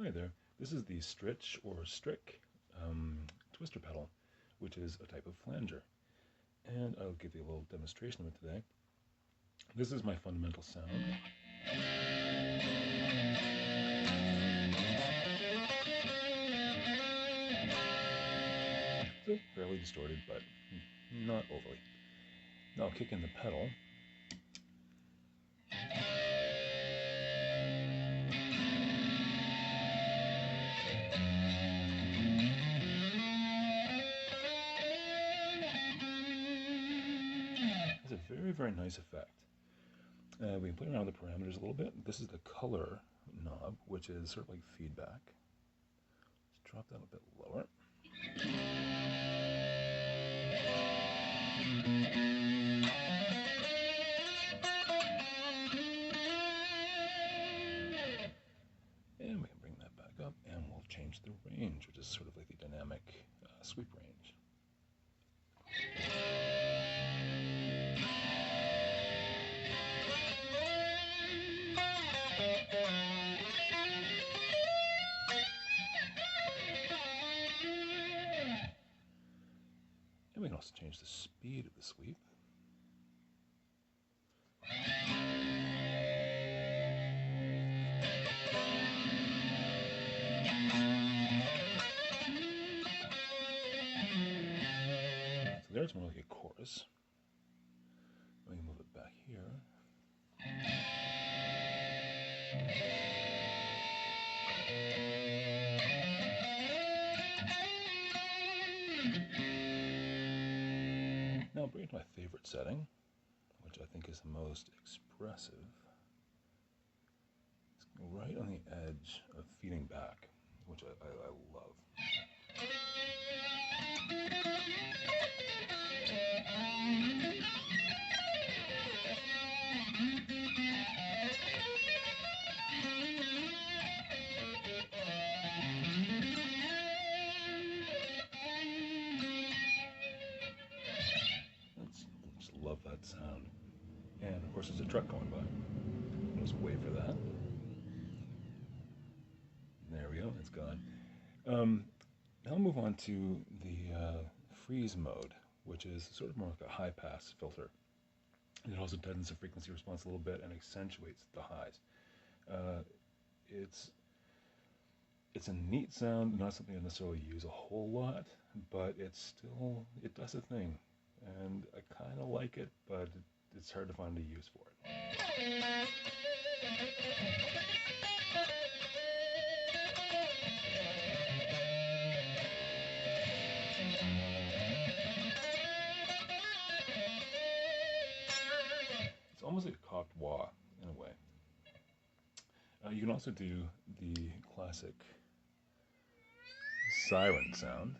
Hi there, this is the STRICH or STRICH twister pedal, which is a type of flanger. And I'll give you a little demonstration of it today. This is my fundamental sound. So fairly distorted, but not overly. Now I'll kick in the pedal. It's a very, very nice effect. We can play around with the parameters a little bit. This is the color knob, which is sort of like feedback. Let's drop that a bit lower. And we can bring that back up, and we'll change the range, which is sort of like the dynamic sweep range. And we can also change the speed of the sweep. So there's more like a chorus. We can move it back here. Now I'll bring it to my favorite setting, which I think is the most expressive. It's right on the edge of feeding back, which I love. Just love that sound. And of course there's a truck going by. I'll just wait for that. There we go, it's gone. Now I'll move on to the freeze mode, which is sort of more like a high pass filter. It also deadens the frequency response a little bit and accentuates the highs. It's a neat sound, not something I necessarily use a whole lot, but it does a thing. And I kind of like it, but it's hard to find a use for it. It's almost like a cocked wah in a way. You can also do the classic siren sound.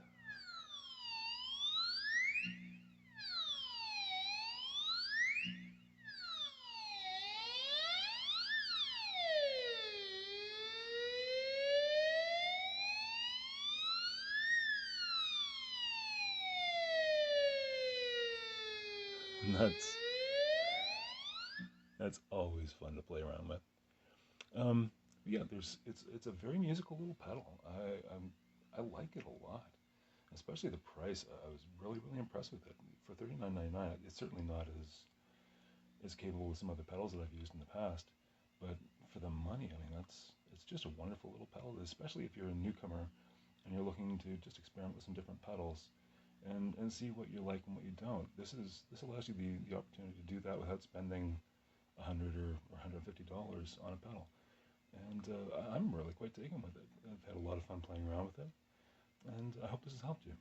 And that's always fun to play around with. Yeah, it's a very musical little pedal. I like it a lot, especially the price. I was really impressed with it. For $39.99, it's certainly not as capable as some other pedals that I've used in the past, but for the money, I mean, it's just a wonderful little pedal, especially if you're a newcomer and you're looking to just experiment with some different pedals and see what you like and what you don't. This allows you the opportunity to do that without spending $100 or $150 on a pedal. And I'm really quite taken with it. I've had a lot of fun playing around with it, and I hope this has helped you.